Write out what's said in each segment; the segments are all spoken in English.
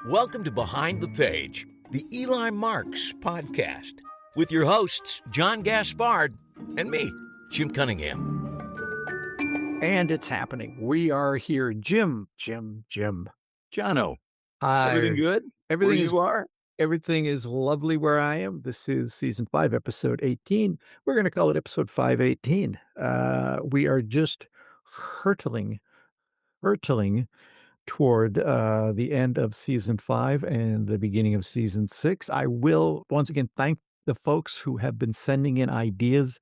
Welcome to Behind the Page, the Eli Marks podcast, with your hosts, John Gaspard and me, Jim Cunningham. And it's happening. We are here. Jim. Jono, Hi. everything good? Everything Where is you are? everything is lovely where I am. This is season 5, episode 18. We're going to call it episode 518. We are just hurtling toward the end of season 5 and the beginning of season 6. I will once again thank the folks who have been sending in ideas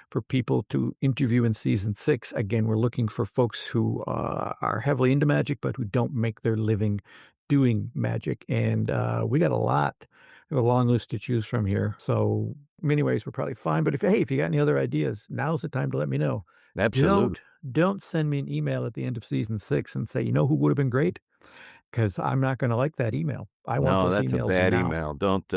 for people to interview in season 6. Again, we're looking for folks who are heavily into magic, but who don't make their living doing magic. And we got a long list to choose from here. So in many ways, we're probably fine. But if you got any other ideas, now's the time to let me know. Absolutely. Don't send me an email at the end of season 6 and say, you know who would have been great? Because I'm not going to like that email. I want those that's emails a bad now. email. Don't.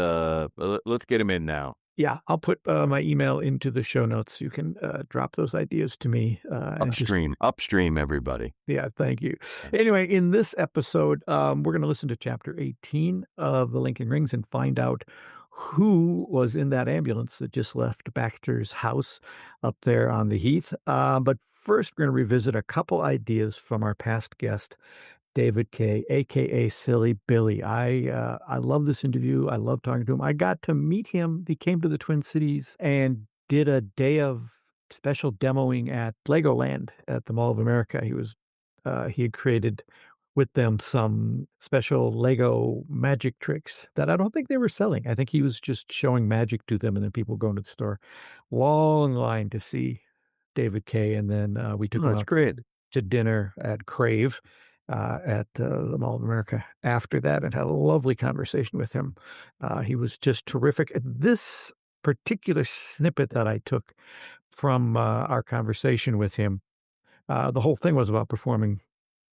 Let's get them in now. Yeah, I'll put my email into the show notes. You can drop those ideas to me. Upstream, everybody. Yeah, thank you. Anyway, in this episode, we're going to listen to chapter 18 of The Lincoln Rings and find out who was in that ambulance that just left Baxter's house up there on the heath. But first, we're going to revisit a couple ideas from our past guest, David Kaye, a.k.a. Silly Billy. I love this interview. I love talking to him. I got to meet him. He came to the Twin Cities and did a day of special demoing at Legoland at the Mall of America. He had created with them some special Lego magic tricks that I don't think they were selling. I think he was just showing magic to them, and then people going to the store. Long line to see David Kaye, and then we took him That's out great. to dinner at Crave at the Mall of America after that, and had a lovely conversation with him. He was just terrific. This particular snippet that I took from our conversation with him, the whole thing was about performing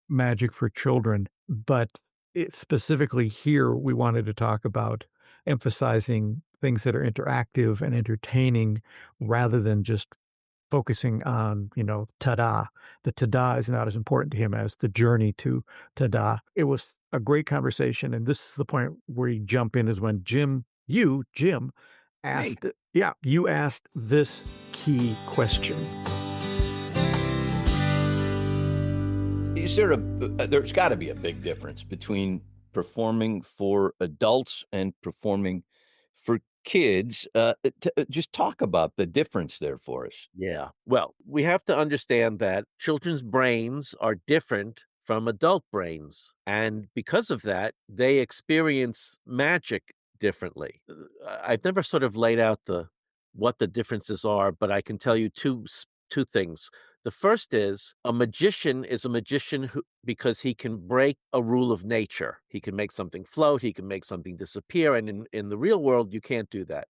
magic for children, but specifically here we wanted to talk about emphasizing things that are interactive and entertaining rather than just focusing on, ta-da. The ta-da is not as important to him as the journey to ta-da. It was a great conversation, and this is the point where you jump in is when Jim asked, you asked this key question. There's got to be a big difference between performing for adults and performing for kids. Just talk about the difference there for us. Yeah. Well, we have to understand that children's brains are different from adult brains. And because of that, they experience magic differently. I've never sort of laid out what the differences are, but I can tell you two things. The first is a magician because he can break a rule of nature. He can make something float, he can make something disappear, and in the real world, you can't do that.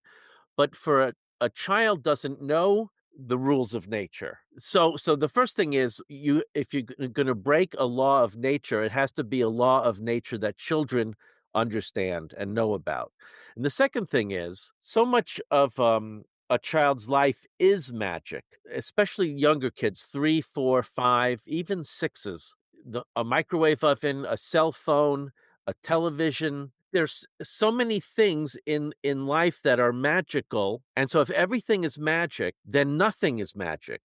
But for a child doesn't know the rules of nature. So the first thing is if you're going to break a law of nature, it has to be a law of nature that children understand and know about. And the second thing is so much of a child's life is magic, especially younger kids, 3, 4, 5, even 6s. A microwave oven, a cell phone, a television. There's so many things in life that are magical. And so if everything is magic, then nothing is magic.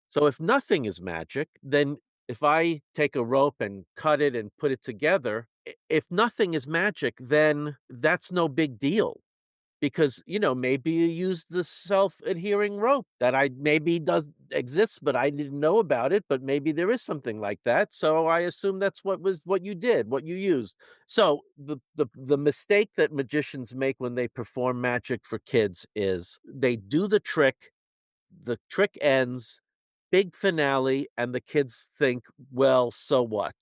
So if nothing is magic, then if I take a rope and cut it and put it together, if nothing is magic, then that's no big deal. Because, maybe you use the self-adhering rope that maybe does exist, but I didn't know about it, but maybe there is something like that. So I assume that's what you did, what you used. So the mistake that magicians make when they perform magic for kids is they do the trick ends, big finale, and the kids think, well, so what?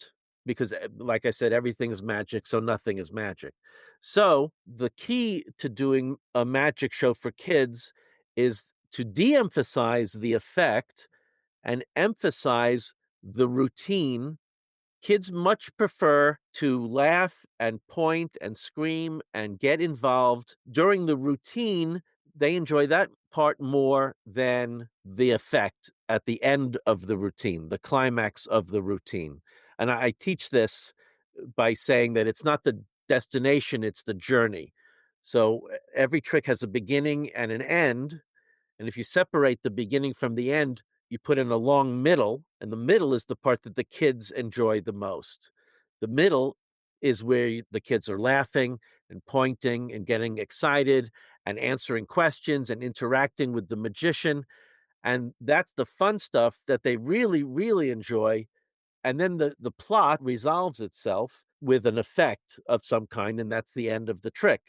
Because like I said, everything is magic, so nothing is magic. So the key to doing a magic show for kids is to de-emphasize the effect and emphasize the routine. Kids much prefer to laugh and point and scream and get involved during the routine. They enjoy that part more than the effect at the end of the routine, the climax of the routine. And I teach this by saying that it's not the destination, it's the journey. So every trick has a beginning and an end. And if you separate the beginning from the end, you put in a long middle, and the middle is the part that the kids enjoy the most. The middle is where the kids are laughing and pointing and getting excited and answering questions and interacting with the magician. And that's the fun stuff that they really, really enjoy. And then the plot resolves itself with an effect of some kind, and that's the end of the trick.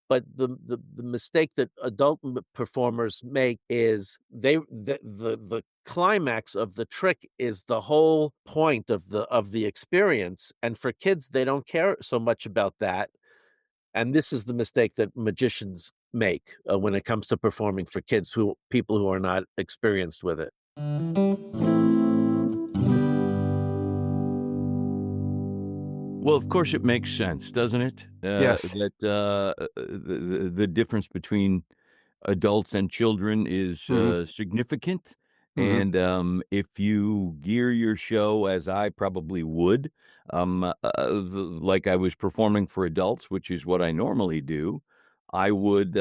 But the mistake that adult performers make is the climax of the trick is the whole point of the experience, and for kids, they don't care so much about that, and this is the mistake that magicians make, when it comes to performing for kids, who people who are not experienced with it. Well, of course, it makes sense, doesn't it? Yes. That the difference between adults and children is Mhm. significant. Mhm. And if you gear your show, as I probably would, like I was performing for adults, which is what I normally do, I would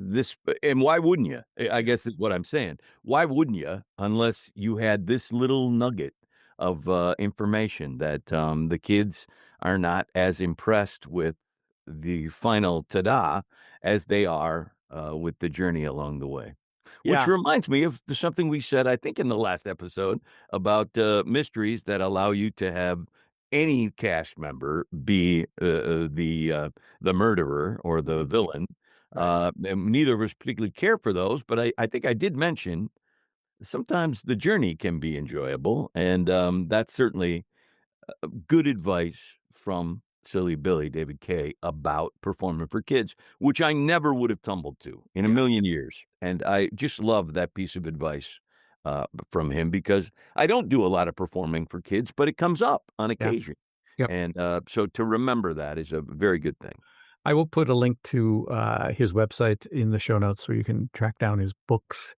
this. And why wouldn't you? I guess is what I'm saying. Why wouldn't you, unless you had this little nugget of information that the kids are not as impressed with the final ta-da as they are with the journey along the way. Which Yeah. reminds me of something we said, I think, in the last episode about mysteries that allow you to have any cast member be the murderer or the Mhm. villain. Right. And neither of us particularly care for those, but I think I did mention sometimes the journey can be enjoyable, and that's certainly good advice from Silly Billy, David Kaye, about performing for kids, which I never would have tumbled to in a Yeah. million years. And I just love that piece of advice from him, because I don't do a lot of performing for kids, but it comes up on Yeah. occasion. Yep. And so to remember that is a very good thing. I will put a link to his website in the show notes where you can track down his books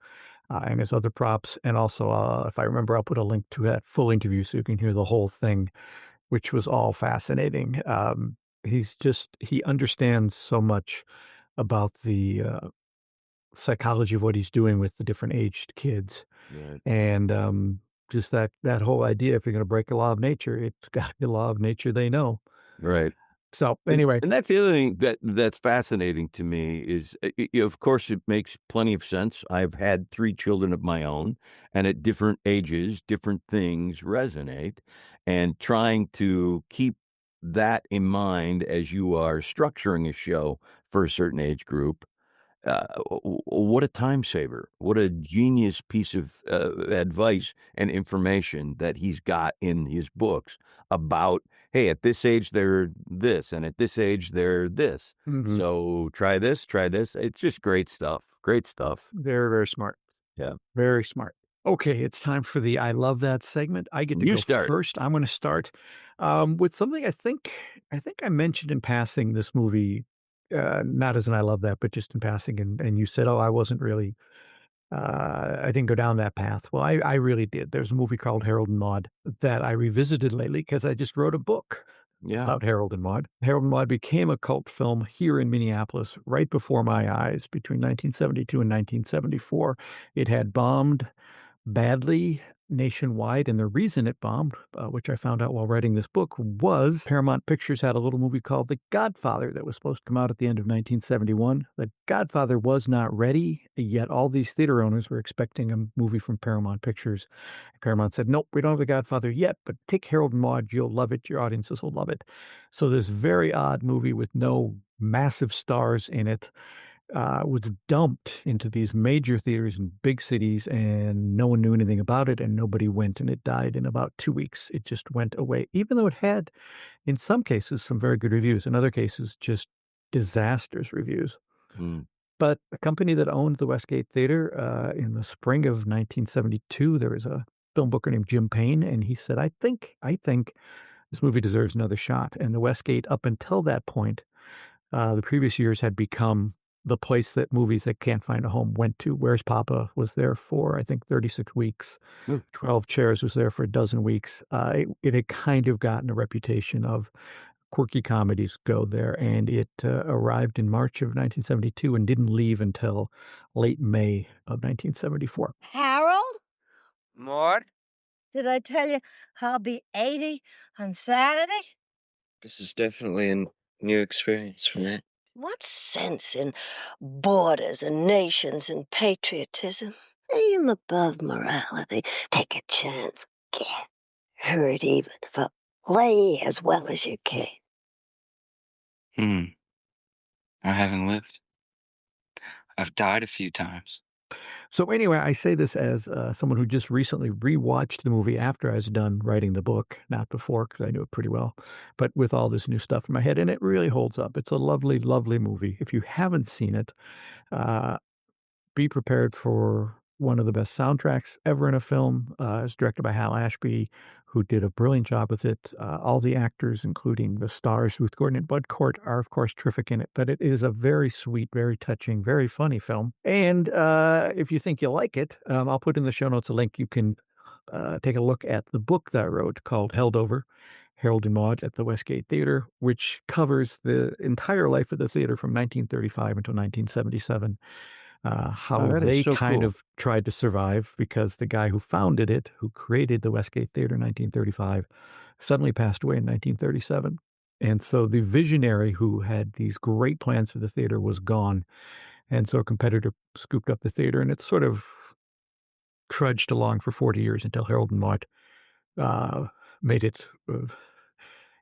and his other props. And also, if I remember, I'll put a link to that full interview so you can hear the whole thing, which was all fascinating. He understands so much about the psychology of what he's doing with the different aged kids. Right. And just that whole idea, if you're going to break a law of nature, it's got to be the law of nature they know. Right. So anyway, And that's the other thing that's fascinating to me is, of course, it makes plenty of sense. I've had 3 children of my own, and at different ages, different things resonate. And trying to keep that in mind as you are structuring a show for a certain age group, what a time saver. What a genius piece of advice and information that he's got in his books about, hey, at this age, they're this, and at this age, they're this. mhm, So try this, try this. It's just great stuff. Great stuff. very, very smart. Yeah. Very smart. Okay, it's time for the I love that segment. I get to You go start. first. I'm going to start with something I think I mentioned in passing this movie, not as an I love that, but just in passing. And you said, oh, I wasn't really, I didn't go down that path. Well, I really did. There's a movie called Harold and Maude that I revisited lately because I just wrote a book Yeah. about Harold and Maude. Harold and Maude became a cult film here in Minneapolis right before my eyes between 1972 and 1974. It had bombed badly nationwide, and the reason it bombed, which I found out while writing this book, was Paramount Pictures had a little movie called The Godfather that was supposed to come out at the end of 1971. The Godfather was not ready, yet all these theater owners were expecting a movie from Paramount Pictures. Paramount said, nope, we don't have The Godfather yet, but take Harold and Maude, you'll love it, your audiences will love it. So this very odd movie with no massive stars in it was dumped into these major theaters in big cities, and no one knew anything about it, and nobody went, and it died in about 2 weeks. It just went away, even though it had, in some cases, some very good reviews. In other cases, just disastrous reviews. Mm. But a company that owned the Westgate Theater in the spring of 1972, there was a film booker named Jim Payne, and he said, I think this movie deserves another shot. And the Westgate, up until that point, the previous years had become the place that movies that can't find a home went to. Where's Papa was there for, I think, 36 weeks. Ooh. 12 Chairs was there for a dozen weeks. It had kind of gotten a reputation of quirky comedies go there, and it arrived in March of 1972 and didn't leave until late May of 1974. Harold? Mort? Did I tell you I'll be 80 on Saturday? This is definitely a new experience for me. What sense in borders and nations and patriotism? Aim above morality. Take a chance. Get hurt even, but play as well as you can. I haven't lived. I've died a few times. So anyway, I say this as someone who just recently rewatched the movie after I was done writing the book, not before because I knew it pretty well, but with all this new stuff in my head, and it really holds up. It's a lovely, lovely movie. If you haven't seen it, be prepared for one of the best soundtracks ever in a film. It's directed by Hal Ashby, who did a brilliant job with it. All the actors, including the stars, Ruth Gordon and Bud Cort, are, of course, terrific in it. But it is a very sweet, very touching, very funny film. And if you think you'll like it, I'll put in the show notes a link. You can take a look at the book that I wrote called Held Over, Harold and Maude at the Westgate Theater, which covers the entire life of the theater from 1935 until 1977. How they kind of tried to survive because the guy who founded it, who created the Westgate Theater in 1935, suddenly passed away in 1937. And so the visionary who had these great plans for the theater was gone. And so a competitor scooped up the theater, and it sort of trudged along for 40 years until Harold and Maude made it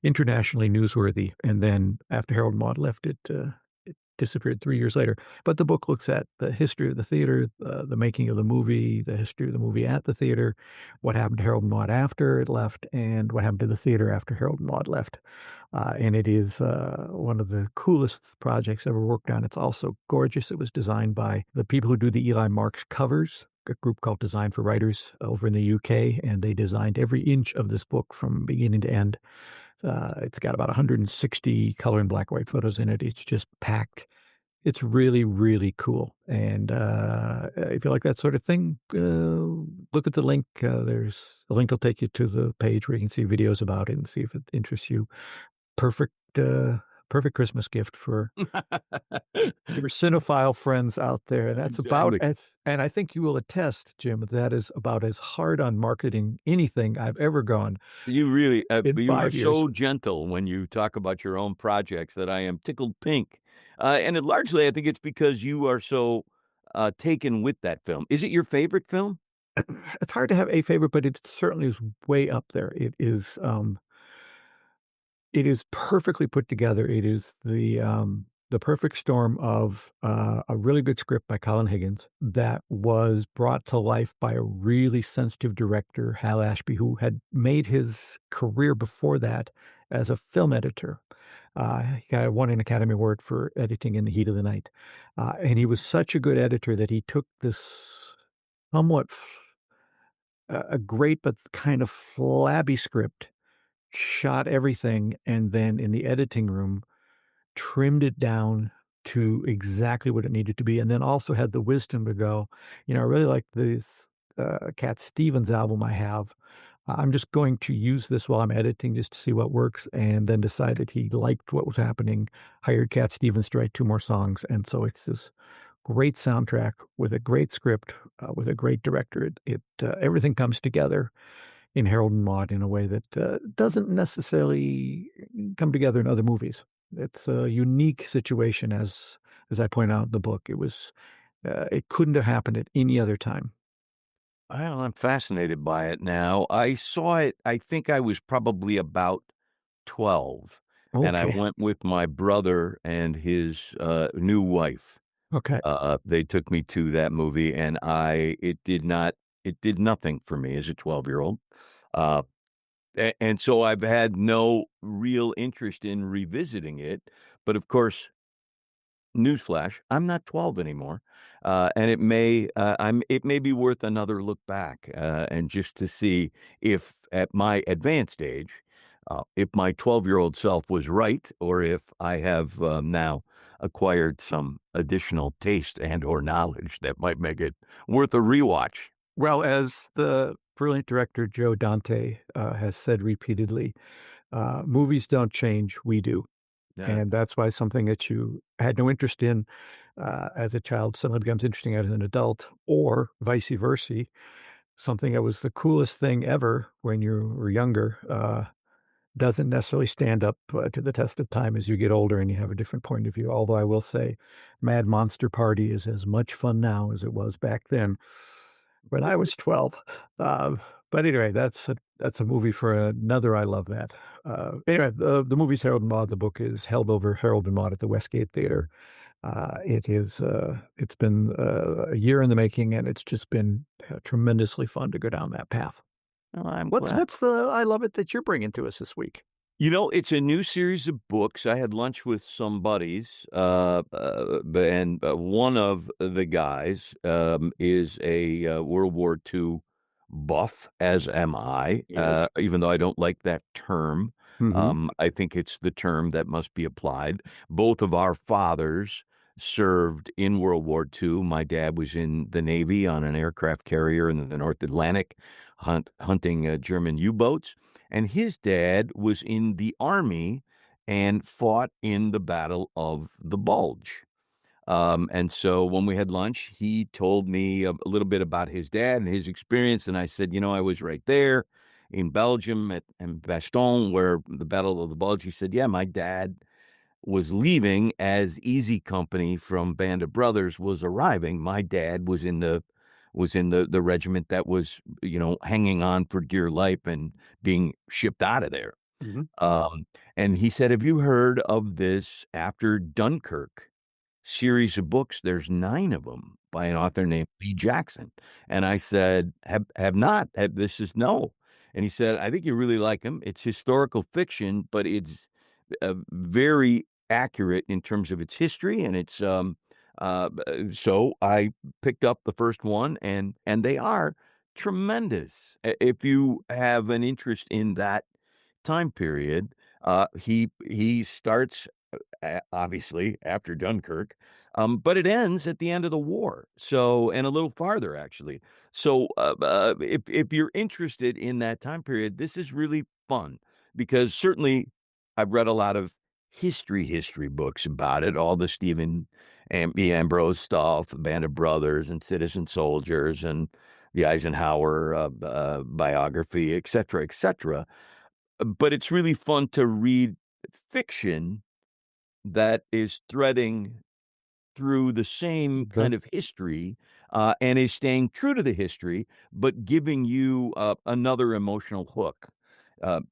internationally newsworthy. And then after Harold and Maude left, it disappeared 3 years later. But the book looks at the history of the theater, the making of the movie, the history of the movie at the theater, what happened to Harold and Maude after it left, and what happened to the theater after Harold and Maude left. And it is one of the coolest projects ever worked on. It's also gorgeous. It was designed by the people who do the Eli Marks covers, a group called Design for Writers over in the UK, and they designed every inch of this book from beginning to end. It's got about 160 color and black and white photos in it. It's just packed. It's really, really cool. And if you like that sort of thing, look at the link. The link will take you to the page where you can see videos about it and see if it interests you. Perfect Christmas gift for your cinephile friends out there. That's about it. And I think you will attest, Jim, that is about as hard on marketing anything I've ever gone. You really, you are 5 years. so gentle when you talk about your own projects that I am tickled pink. And largely, I think it's because you are so taken with that film. Is it your favorite film? It's hard to have a favorite, but it certainly is way up there. It is perfectly put together. It is the perfect storm of a really good script by Colin Higgins that was brought to life by a really sensitive director, Hal Ashby, who had made his career before that as a film editor. He won an Academy Award for editing In the Heat of the Night. And he was such a good editor that he took this somewhat a great but kind of flabby script, shot everything, and then in the editing room, trimmed it down to exactly what it needed to be, and then also had the wisdom to go, I really like this Cat Stevens album I have. I'm just going to use this while I'm editing just to see what works, and then decided he liked what was happening, hired Cat Stevens to write 2 more songs, and so it's this great soundtrack with a great script, with a great director. Everything comes together in Harold and Maude in a way that doesn't necessarily come together in other movies. It's a unique situation, as I point out in the book. It couldn't have happened at any other time. Well, I'm fascinated by it now. I saw it, I think I was probably about 12, and I Okay. went with my brother and his new wife. Okay. They took me to that movie, and it did nothing for me as a 12-year-old. And so I've had no real interest in revisiting it. But of course, newsflash, I'm not 12 anymore. And it may be worth another look back, and just to see if at my advanced age, if my 12-year-old self was right, or if I have now acquired some additional taste and or knowledge that might make it worth a rewatch. Well, as the brilliant director Joe Dante has said repeatedly, Movies don't change, we do. Yeah. And that's why something that you had no interest in as a child suddenly becomes interesting as an adult, or vice versa. Something that was the coolest thing ever when you were younger doesn't necessarily stand up to the test of time as you get older and you have a different point of view. Although I will say, Mad Monster Party is as much fun now as it was back then when I was 12. But anyway, that's a movie for another. I love that. Anyway, the movie's Harold and Maude. The book is held over Harold and Maude at the Westgate Theater. It's been a year in the making, and it's just been tremendously fun to go down that path. Well, I'm What's glad. I love it that you're bringing to us this week? It's a new series of books. I had lunch with some buddies, and one of the guys is a World War II buff, as am I, Yes. even though I don't like that term. Mhm. I think it's the term that must be applied. Both of our fathers served in World War II. My dad was in the Navy on an aircraft carrier in the North Atlantic, hunting German U-boats. And his dad was in the Army and fought in the Battle of the Bulge. And so when we had lunch, he told me a little bit about his dad and his experience. And I said, I was right there in Belgium in Bastogne, where the Battle of the Bulge. He said, yeah, my dad was leaving as Easy Company from Band of Brothers was arriving. My dad was in the regiment that was, hanging on for dear life and being shipped out of there. Mhm. And he said, have you heard of this After Dunkirk series of books? There's 9 of them by an author named Lee Jackson. And I said, have not. This is no. And he said, I think you really like him. It's historical fiction, but it's very accurate in terms of its history, and it's so I picked up the first one, and they are tremendous. If you have an interest in that time period, he starts obviously after Dunkirk, but it ends at the end of the war. So, and a little farther actually. So, if you're interested in that time period, this is really fun because certainly I've read a lot of history books about it, all the Stephen B. Ambrose stuff, the Band of Brothers and Citizen Soldiers and the Eisenhower biography, et cetera, et cetera. But it's really fun to read fiction that is threading through the same Okay. kind of history and is staying true to the history, but giving you another emotional hook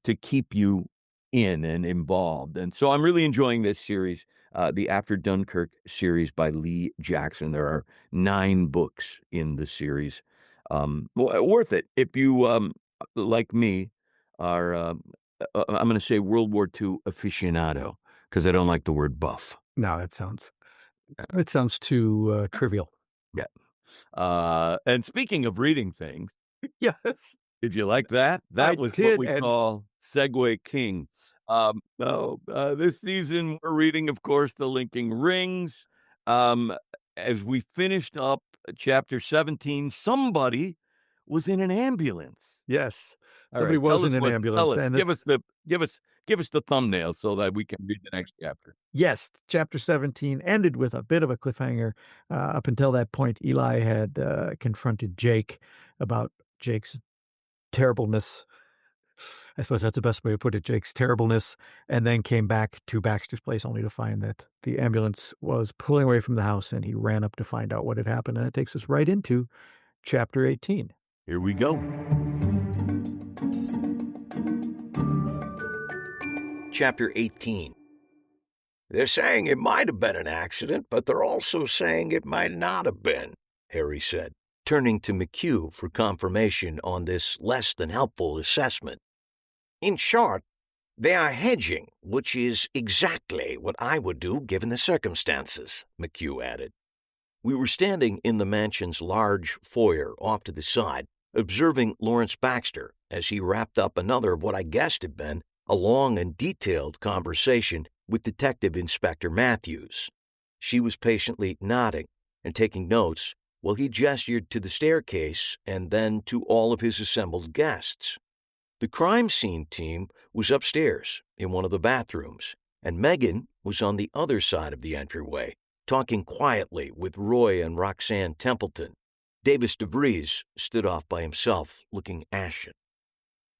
to keep you in and involved. And so I'm really enjoying this series, the After Dunkirk series by Lee Jackson. There are 9 books in the series. Worth it if you, like me, are, I'm going to say World War II aficionado, because I don't like the word buff. No, it sounds too trivial. Yeah. And speaking of reading things, Yes, did you like that? I That was what did, we and call Segue King. No, this season we're reading, of course, The Linking Rings. As we finished up chapter 17, somebody was in an ambulance. yes, All somebody right, tell was us in an what. Tell ambulance, us. and Give us the thumbnail so that we can read the next chapter. yes, chapter 17 ended with a bit of a cliffhanger. Up until that point, Eli had confronted Jake about Jake's terribleness. I suppose that's the best way to put it, Jake's terribleness, and then came back to Baxter's place only to find that the ambulance was pulling away from the house, and he ran up to find out what had happened. And that takes us right into chapter 18. Here we go. Chapter 18. They're saying it might have been an accident, but they're also saying it might not have been, Harry said, turning to McHugh for confirmation on this less than helpful assessment. In short, they are hedging, which is exactly what I would do given the circumstances, McHugh added. We were standing in the mansion's large foyer off to the side, observing Lawrence Baxter as he wrapped up another of what I guessed had been a long and detailed conversation with Detective Inspector Matthews. She was patiently nodding and taking notes while he gestured to the staircase and then to all of his assembled guests. The crime scene team was upstairs in one of the bathrooms, and Megan was on the other side of the entryway, talking quietly with Roy and Roxanne Templeton. Davis DeVries stood off by himself, looking ashen.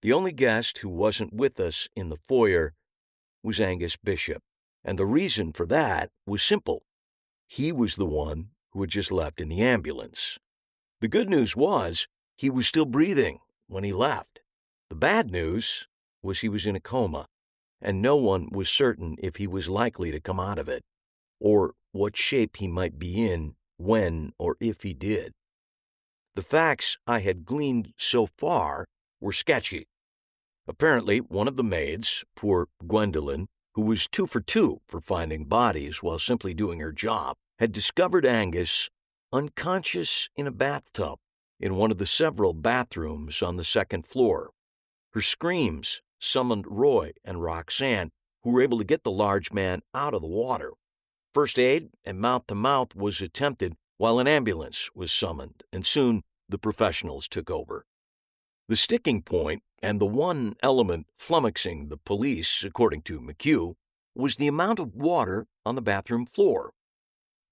The only guest who wasn't with us in the foyer was Angus Bishop, and the reason for that was simple. He was the one who had just left in the ambulance. The good news was he was still breathing when he left. The bad news was he was in a coma, and no one was certain if he was likely to come out of it, or what shape he might be in when or if he did. The facts I had gleaned so far were sketchy. Apparently, one of the maids, poor Gwendolyn, who was 2 for 2 for finding bodies while simply doing her job, had discovered Angus unconscious in a bathtub in one of the several bathrooms on the second floor. Her screams summoned Roy and Roxanne, who were able to get the large man out of the water. First aid and mouth-to-mouth was attempted while an ambulance was summoned, and soon the professionals took over. The sticking point, and the one element flummoxing the police, according to McHugh, was the amount of water on the bathroom floor.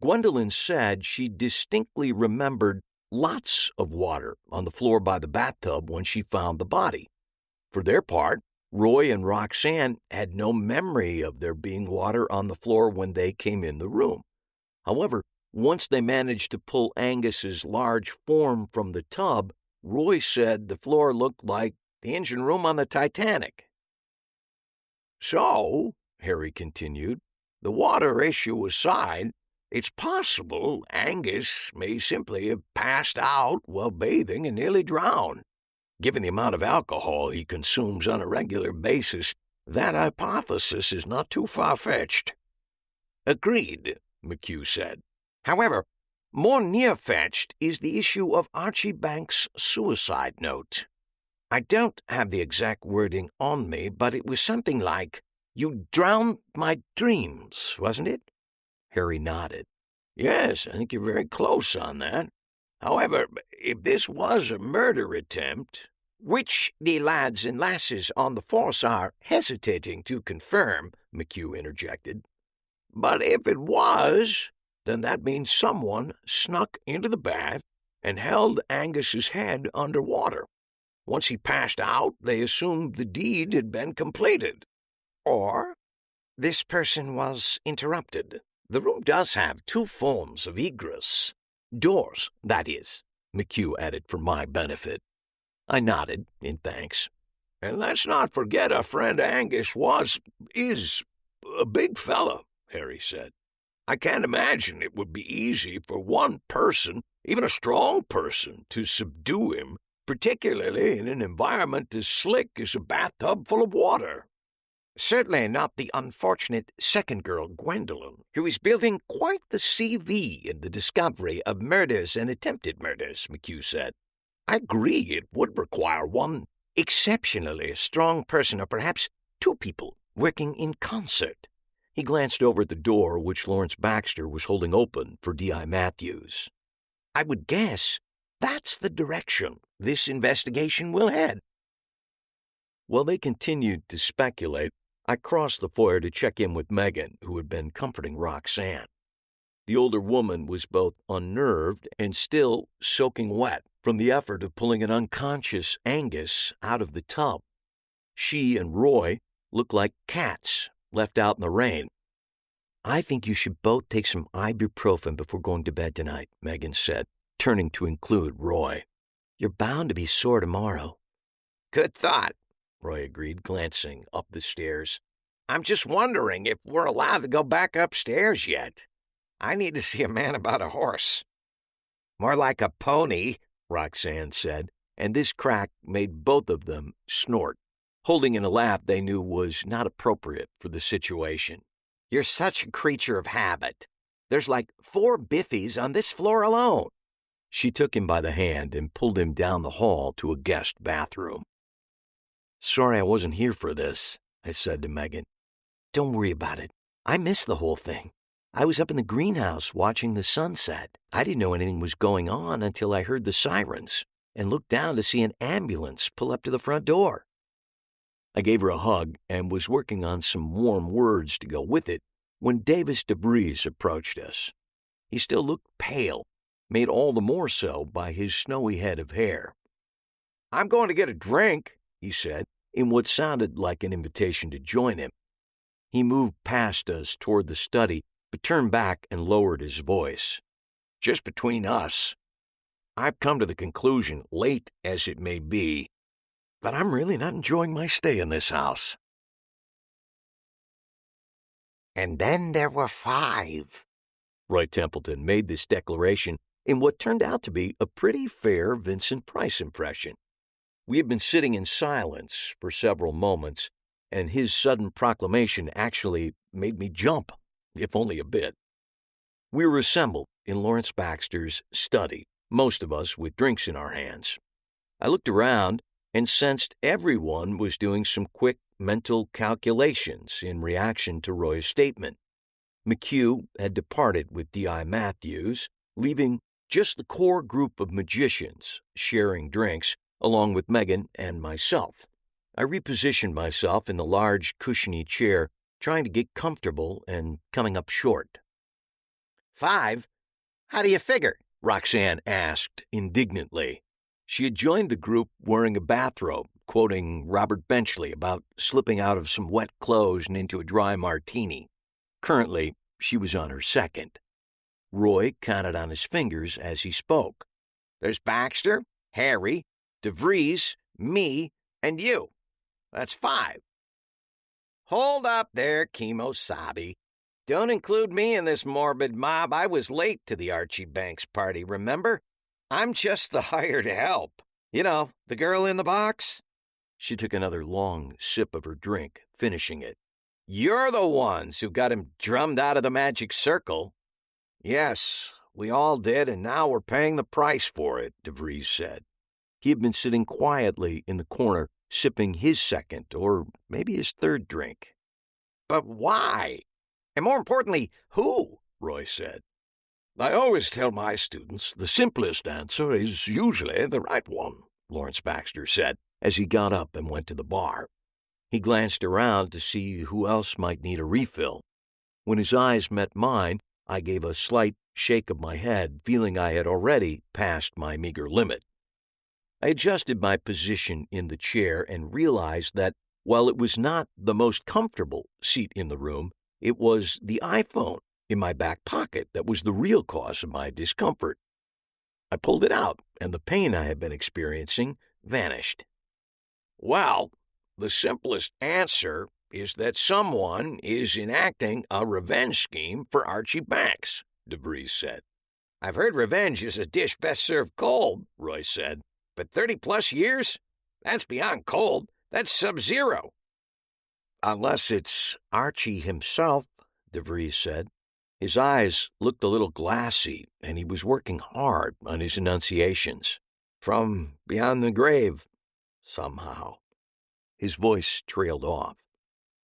Gwendolyn said she distinctly remembered lots of water on the floor by the bathtub when she found the body. For their part, Roy and Roxanne had no memory of there being water on the floor when they came in the room. However, once they managed to pull Angus's large form from the tub, Roy said the floor looked like the engine room on the Titanic. So, Harry continued, the water issue aside, it's possible Angus may simply have passed out while bathing and nearly drowned. Given the amount of alcohol he consumes on a regular basis, that hypothesis is not too far-fetched. Agreed, McHugh said. However, more near-fetched is the issue of Archie Banks' suicide note. I don't have the exact wording on me, but it was something like, "You drowned my dreams," wasn't it? Harry nodded. Yes, I think you're very close on that. However, if this was a murder attempt, which the lads and lasses on the force are hesitating to confirm, McHugh interjected. But if it was, then that means someone snuck into the bath and held Angus's head under water. Once he passed out, they assumed the deed had been completed. Or this person was interrupted. The room does have 2 forms of egress. Doors, that is, McHugh added for my benefit. I nodded in thanks. And let's not forget our friend Angus is a big fella, Harry said. I can't imagine it would be easy for one person, even a strong person, to subdue him, particularly in an environment as slick as a bathtub full of water. Certainly not the unfortunate second girl, Gwendolyn, who is building quite the CV in the discovery of murders and attempted murders, McHugh said. I agree it would require one exceptionally strong person, or perhaps 2 people, working in concert. He glanced over at the door which Lawrence Baxter was holding open for D.I. Matthews. I would guess that's the direction this investigation will head. While they continued to speculate, I crossed the foyer to check in with Megan, who had been comforting Roxanne. The older woman was both unnerved and still soaking wet from the effort of pulling an unconscious Angus out of the tub. She and Roy looked like cats left out in the rain. I think you should both take some ibuprofen before going to bed tonight, Megan said, turning to include Roy. You're bound to be sore tomorrow. Good thought, Roy agreed, glancing up the stairs. I'm just wondering if we're allowed to go back upstairs yet. I need to see a man about a horse. More like a pony, Roxanne said, and this crack made both of them snort, holding in a laugh they knew was not appropriate for the situation. You're such a creature of habit. There's like 4 Biffies on this floor alone. She took him by the hand and pulled him down the hall to a guest bathroom. Sorry I wasn't here for this, I said to Megan. Don't worry about it. I missed the whole thing. I was up in the greenhouse watching the sunset. I didn't know anything was going on until I heard the sirens and looked down to see an ambulance pull up to the front door. I gave her a hug and was working on some warm words to go with it when Davis DeVries approached us. He still looked pale, made all the more so by his snowy head of hair. "I'm going to get a drink," he said, in what sounded like an invitation to join him. He moved past us toward the study, but turned back and lowered his voice. "Just between us, I've come to the conclusion, late as it may be, that I'm really not enjoying my stay in this house." "And then there were 5. Roy Templeton made this declaration in what turned out to be a pretty fair Vincent Price impression. We had been sitting in silence for several moments, and his sudden proclamation actually made me jump, if only a bit. We were assembled in Lawrence Baxter's study, most of us with drinks in our hands. I looked around and sensed everyone was doing some quick mental calculations in reaction to Roy's statement. McHugh had departed with D.I. Matthews, leaving just the core group of magicians sharing drinks, along with Megan and myself. I repositioned myself in the large, cushiony chair, trying to get comfortable and coming up short. "5? How do you figure?" Roxanne asked indignantly. She had joined the group wearing a bathrobe, quoting Robert Benchley about slipping out of some wet clothes and into a dry martini. Currently, she was on her second. Roy counted on his fingers as he spoke. "There's Baxter, Harry, DeVries, me, and you. That's 5. "Hold up there, Kimosabe. Don't include me in this morbid mob. I was late to the Archie Banks party, remember? I'm just the hired help. You know, the girl in the box." She took another long sip of her drink, finishing it. "You're the ones who got him drummed out of the magic circle." "Yes, we all did, and now we're paying the price for it," DeVries said. He had been sitting quietly in the corner, sipping his second or maybe his third drink. "But why? And more importantly, who?" Roy said. "I always tell my students the simplest answer is usually the right one," Lawrence Baxter said as he got up and went to the bar. He glanced around to see who else might need a refill. When his eyes met mine, I gave a slight shake of my head, feeling I had already passed my meager limit. I adjusted my position in the chair and realized that while it was not the most comfortable seat in the room, it was the iPhone in my back pocket that was the real cause of my discomfort. I pulled it out, and the pain I had been experiencing vanished. "Well, the simplest answer is that someone is enacting a revenge scheme for Archie Banks," DeVries said. "I've heard revenge is a dish best served cold," Roy said. "But 30-plus years? That's beyond cold. That's Sub-Zero." "Unless it's Archie himself," DeVries said. His eyes looked a little glassy, and he was working hard on his enunciations. "From beyond the grave, somehow." His voice trailed off.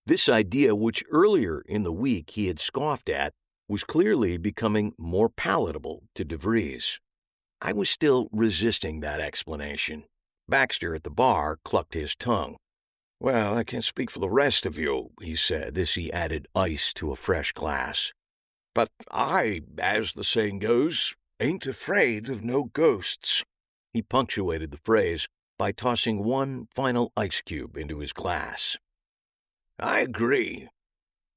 This idea, which earlier in the week he had scoffed at, was clearly becoming more palatable to DeVries. I was still resisting that explanation. Baxter at the bar clucked his tongue. "Well, I can't speak for the rest of you," he said as he added ice to a fresh glass. "But I, as the saying goes, ain't afraid of no ghosts." He punctuated the phrase by tossing one final ice cube into his glass. "I agree.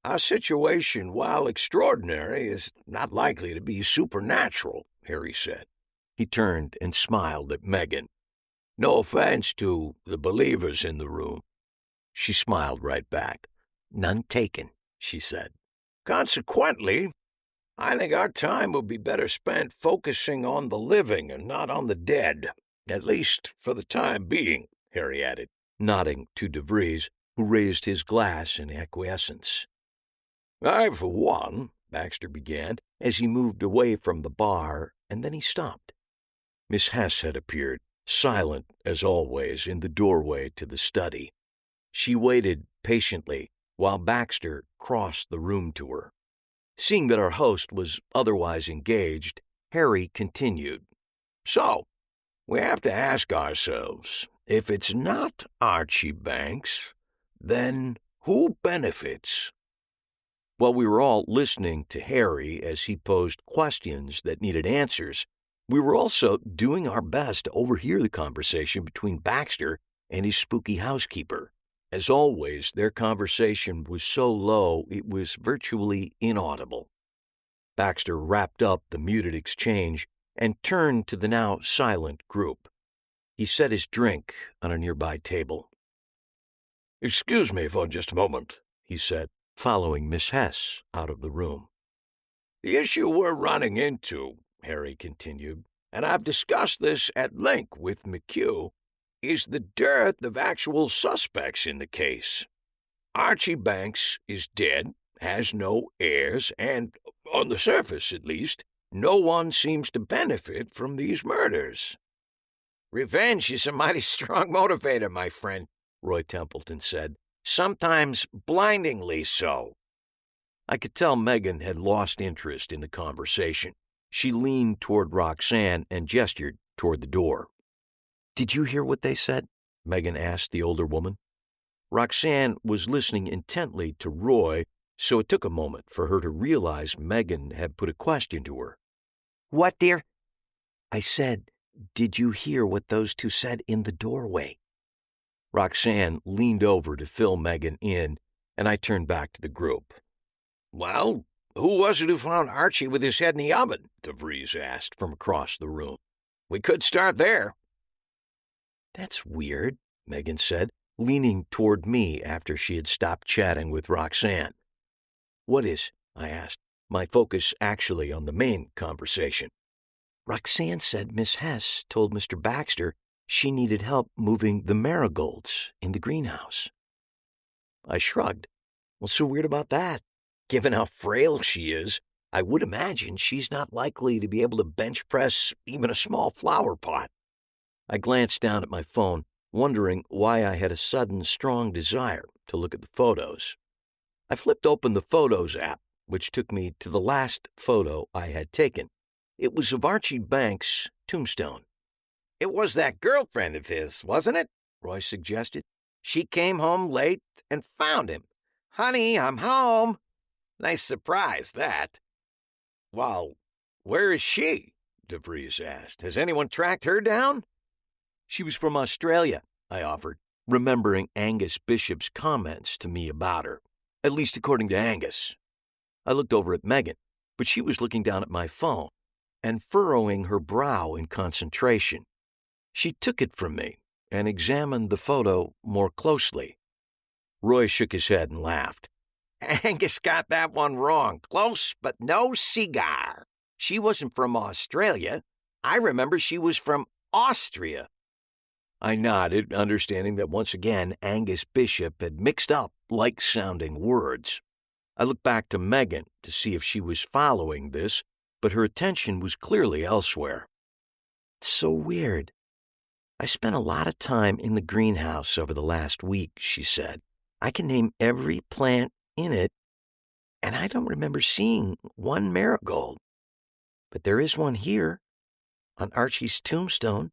Our situation, while extraordinary, is not likely to be supernatural," Harry said. He turned and smiled at Megan. "No offense to the believers in the room." She smiled right back. "None taken," she said. "Consequently, I think our time would be better spent focusing on the living and not on the dead, at least for the time being," Harry added, nodding to DeVries, who raised his glass in acquiescence. "I, for one," Baxter began, as he moved away from the bar, and then he stopped. Miss Hess had appeared, silent as always, in the doorway to the study. She waited patiently while Baxter crossed the room to her. Seeing that our host was otherwise engaged, Harry continued. "So, we have to ask ourselves, if it's not Archie Banks, then who benefits? While we were all listening to Harry as he posed questions that needed answers, we were also doing our best to overhear the conversation between Baxter and his spooky housekeeper. As always, their conversation was so low it was virtually inaudible. Baxter wrapped up the muted exchange and turned to the now silent group. He set his drink on a nearby table. "Excuse me for just a moment," he said, following Miss Hess out of the room. "The issue we're running into," Harry continued, "and I've discussed this at length with McHugh, is the dearth of actual suspects in the case. Archie Banks is dead, has no heirs, and, on the surface at least, no one seems to benefit from these murders." "Revenge is a mighty strong motivator, my friend," Roy Templeton said. "Sometimes blindingly so." I could tell Megan had lost interest in the conversation. She leaned toward Roxanne and gestured toward the door. "Did you hear what they said?" Megan asked the older woman. Roxanne was listening intently to Roy, so it took a moment for her to realize Megan had put a question to her. "What, dear?" "I said, did you hear what those two said in the doorway?" Roxanne leaned over to fill Megan in, and I turned back to the group. "Well, who was it who found Archie with his head in the oven?" DeVries asked from across the room. "We could start there." "That's weird," Megan said, leaning toward me after she had stopped chatting with Roxanne. "What is?" I asked, my focus actually on the main conversation. "Roxanne said Miss Hess told Mr. Baxter she needed help moving the marigolds in the greenhouse." I shrugged. "What's so weird about that? Given how frail she is, I would imagine she's not likely to be able to bench press even a small flower pot." I glanced down at my phone, wondering why I had a sudden strong desire to look at the photos. I flipped open the Photos app, which took me to the last photo I had taken. It was of Archie Banks' tombstone. "It was that girlfriend of his, wasn't it?" Roy suggested. "She came home late and found him. 'Honey, I'm home.' Nice surprise, that." "Well, where is she?" DeVries asked. "Has anyone tracked her down?" "She was from Australia," I offered, remembering Angus Bishop's comments to me about her, at least according to Angus. I looked over at Megan, but she was looking down at my phone and furrowing her brow in concentration. She took it from me and examined the photo more closely. Roy shook his head and laughed. "Angus got that one wrong. Close, but no cigar. She wasn't from Australia. I remember she was from Austria." I nodded, understanding that once again Angus Bishop had mixed up like-sounding words. I looked back to Megan to see if she was following this, but her attention was clearly elsewhere. "It's so weird. I spent a lot of time in the greenhouse over the last week," she said. "I can name every plant in it, and I don't remember seeing one marigold. But there is one here, on Archie's tombstone."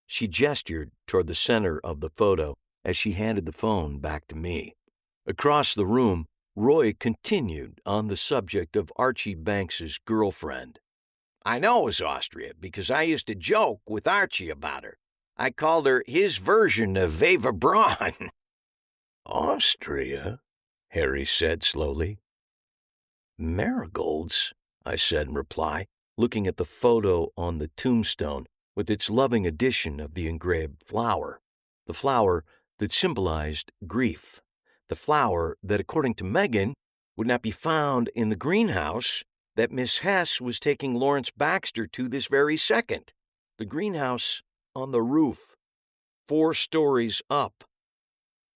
She gestured toward the center of the photo as she handed the phone back to me. Across the room, Roy continued on the subject of Archie Banks's girlfriend. "I know it was Austria because I used to joke with Archie about her. I called her his version of Eva Braun." "Austria?" Harry said slowly. "Marigolds," I said in reply, looking at the photo on the tombstone with its loving addition of the engraved flower, the flower that symbolized grief, the flower that, according to Megan, would not be found in the greenhouse that Miss Hess was taking Lawrence Baxter to this very second. The greenhouse on the roof, 4 stories up.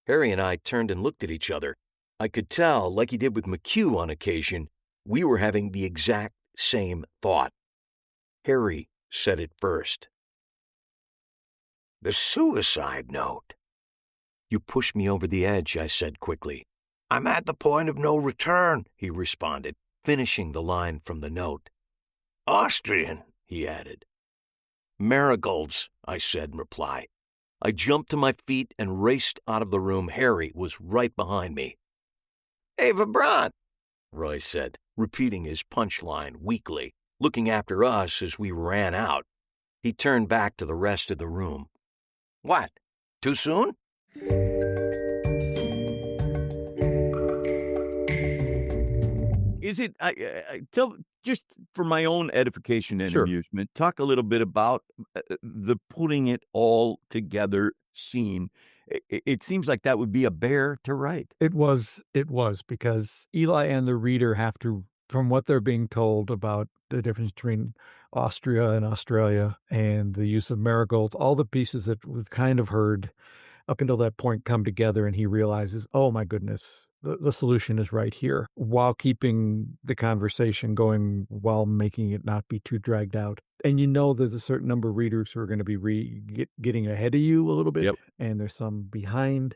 Harry and I turned and looked at each other. I could tell, like he did with McHugh on occasion, we were having the exact same thought. Harry said it first. "The suicide note." "You pushed me over the edge," I said quickly. "I'm at the point of no return," he responded, finishing the line from the note. "Austrian," he added. "Marigolds," I said in reply. I jumped to my feet and raced out of the room. Harry was right behind me. "Ava Braun," Roy said, repeating his punchline weakly, looking after us as we ran out. He turned back to the rest of the room. "What? Too soon?" Is it? Tell just for my own edification and Sure. amusement. Talk a little bit about the putting it all together scene. It seems like that would be a bear to write. It was because Eli and the reader have to, from what they're being told about the difference between Austria and Australia and the use of marigolds, all the pieces that we've kind of heard up until that point come together, and he realizes, oh my goodness, the solution is right here, while keeping the conversation going, while making it not be too dragged out. And you know there's a certain number of readers who are going to be getting ahead of you a little bit, Yep. and there's some behind.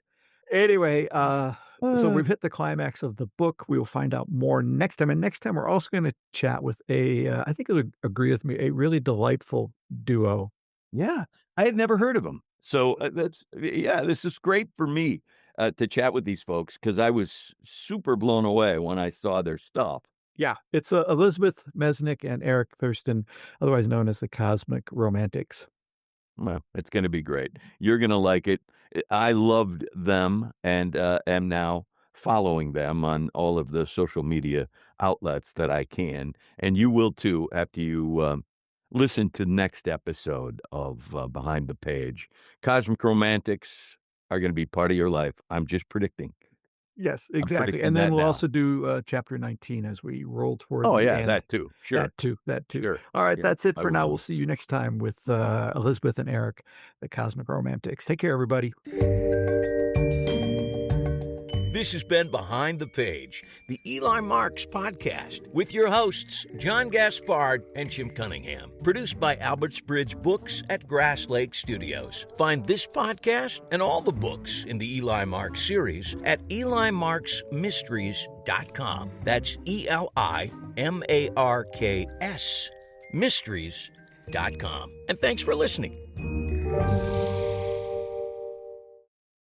Anyway, so we've hit the climax of the book. We will find out more next time. And next time, we're also going to chat with I think you'll agree with me, a really delightful duo. Yeah, I had never heard of them. So this is great for me to chat with these folks because I was super blown away when I saw their stuff. Yeah, it's Elizabeth Mesnick and Eric Thurston, otherwise known as the Cosmic Romantics. Well, it's going to be great. You're going to like it. I loved them and am now following them on all of the social media outlets that I can. And you will too after you listen to the next episode of Behind the Page. Cosmic Romantics are going to be part of your life. I'm just predicting. Yes, exactly. predicting And then that we'll now. also do chapter 19 as we roll toward Oh, the yeah, end. that too. Sure. That too. Sure. All right, Yeah, that's it I for now. will. We'll see you next time with Elizabeth and Eric, the Cosmic Romantics. Take care, everybody. This has been Behind the Page, the Eli Marks podcast, with your hosts, John Gaspard and Jim Cunningham. Produced by Albertsbridge Books at Grass Lake Studios. Find this podcast and all the books in the Eli Marks series at EliMarksMysteries.com. That's ELIMARKS Mysteries.com. And thanks for listening.